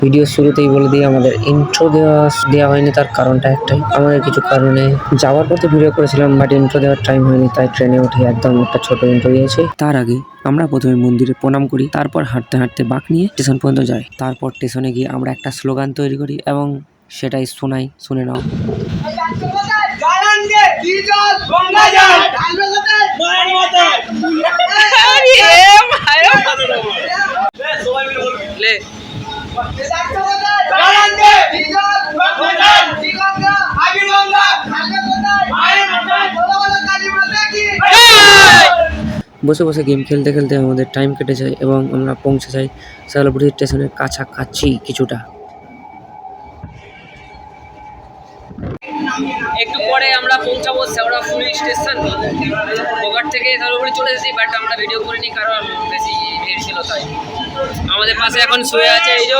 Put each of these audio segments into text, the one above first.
Video শুরুতেই বলে দিই আমাদের ইন্ট্রো দেওয়া হয়নি, তার কারণটা একটাই, আমাদের কিছু কারণে যাওয়ার পথে ভিডিও করেছিলাম বাট ইন্ট্রো দেওয়ার টাইম হয়নি, তাই ট্রেনে উঠে একদম একটা ছোট ইন্ট্রো দিয়েছি। তার আগে আমরা প্রথমে মন্দিরে প্রণাম করি, তারপর হাঁটতে হাঁটতে বাঁক নিয়ে স্টেশন পর্যন্ত যাই। তারপর স্টেশনে গিয়ে আমরা একটা স্লোগান তৈরি করি এবং সেটাই শোনাই, শুনে নাও। বসে বসে গেম খেলতে খেলতে আমাদের টাইম কেটে যায় এবং আমরা পৌঁছে যাই শিয়ালপুর স্টেশনের কাছাকাছি কিছুটা। একটু পরে আমরা পৌঁছাবো শেওড়াফুলি স্টেশন। গোঘাট থেকে শিয়ালপুরে চলে এসেছি, বাট আমরা ভিডিও করিনি কারণ বেশি ভিড় ছিল তাই। আমাদের পাশে এখন শুয়ে আছে এই যে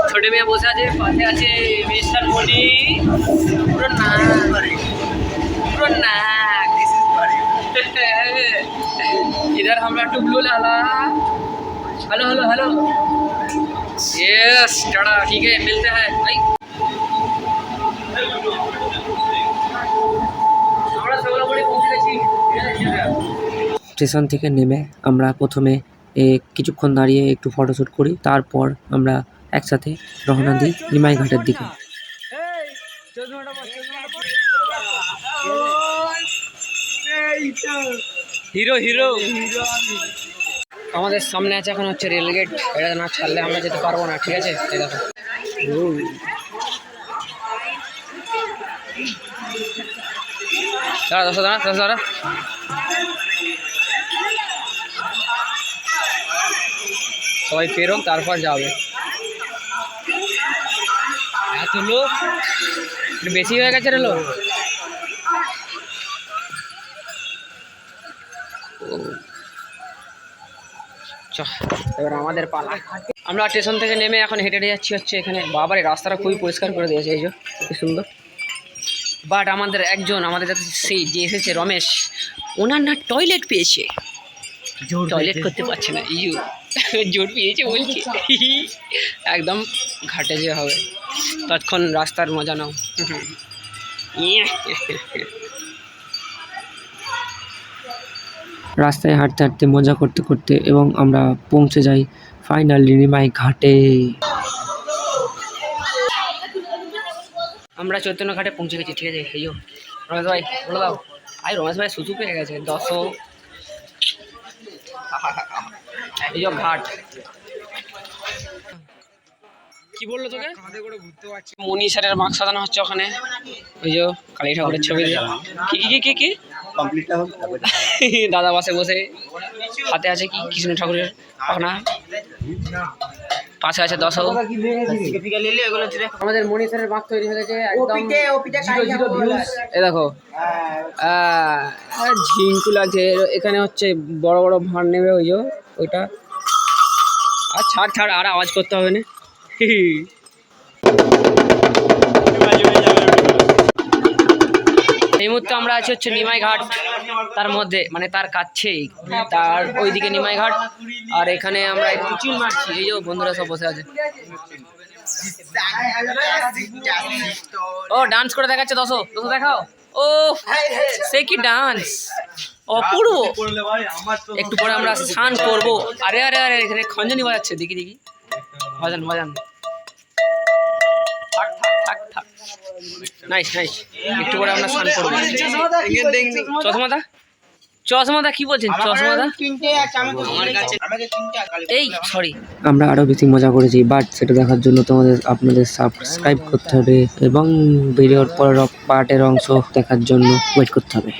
ছোট মেয়ে বসে আছে, পাশে আছে মিস্টার মনি। পুরো नाक इधर हमरा टुबलू लाला। Hello hello hello yes tata, ठीक है मिलते हैं भाई। স্টেশন থেকে নেমে আমরা প্রথমে কিছুক্ষণ দাঁড়িয়ে একটু ফটোশ্যুট করি, তারপর আমরা একসাথে রওনা দিই নিমাই ঘাটের দিকে। হিরো হিরো আমাদের সামনে আছে, এখন হচ্ছে রেলগেট। এটা না ছাড়লে আমরা যেতে পারবো না, ঠিক আছে? এই দেখো দাঁড়া দাঁড়া দাঁড়া দাঁড়া, সবাই পেরোক তারপর যাবে। এত লোক বেশি হয়ে গেছে রে লোক। এবার আমাদের পালা। আমরা স্টেশন থেকে নেমে এখন হেঁটে হেঁটে যাচ্ছি হচ্ছে এখানে। বাবার এই রাস্তাটা খুবই পরিষ্কার করে দিয়েছে, এই যে কি সুন্দর। বাট আমাদের যাতে সেই যে এসেছে রমেশ, ওনার না টয়লেট পেয়েছে, টয়লেট করতে পারছে না। জোর পেয়েছে বলছি। একদম ঘাটে যে হবে তৎক্ষণ রাস্তার মজা নাও। রাস্তায় হাঁটতে হাঁটতে মজা করতে করতে এবং আমরা পৌঁছে যাই ফাইনালি নিমাই ঘাটে। আমরা চৈতন্য ঘাটে পৌঁছে গেছি, ঠিক আছে? এই রমেশ ভাই বলে দাও। রমেশ ভাই সুসু পেয়ে গেছে 10। এই ঘাট কি বললো তোকে? মনি স্যারের মাস্ক সাজানো হচ্ছে ওখানে, ওই যে কালী ঠাকুরের ছবি দিয়ে। কি কি কি কি দাদা বাসে বসে, হাতে আছে কি কৃষ্ণ ঠাকুরের পাখনা, পাশে আছে 10। আমাদের মনি স্যারের মাস্ক তৈরি হয়ে গেছে একদম। এ দেখো ঝিঙ্কু লাগছে। এখানে হচ্ছে বড় বড় ভাঁড় নেবে, ওই যে ওইটা। আর ছাড় আর আওয়াজ করতে হবে না। এই মুহূর্তে আমরা আছি হচ্ছে নিমাই ঘাট, তার মধ্যে মানে তার কাছেই, তার ওইদিকে নিমাই ঘাট। আর এখানে আমরা একটু চিল মারছি, এই যে বন্ধুরা সব বসে আছে। ও ডান্স করে দেখাচ্ছে 10 দেখাও। ও সে কি ডান্স, অপূর্ব। একটু পরে আমরা স্নান করবো। আরে আরে আরে এখানে খঞ্জনি বাজাচ্ছে, দেখি দেখি বাজান বাজান। থাক নাইস নাইস। একটু পরে আমরা স্নান করবো। চশমাদা কি বলছেন? চশমাদা এই সরি। আমরা আরো বেশি মজা করেছি, বাট সেটা দেখার জন্য আপনাদের সাবস্ক্রাইব করতে হবে এবং ভিডিওর পরের পার্টের অংশ দেখার জন্য ওয়েট করতে হবে।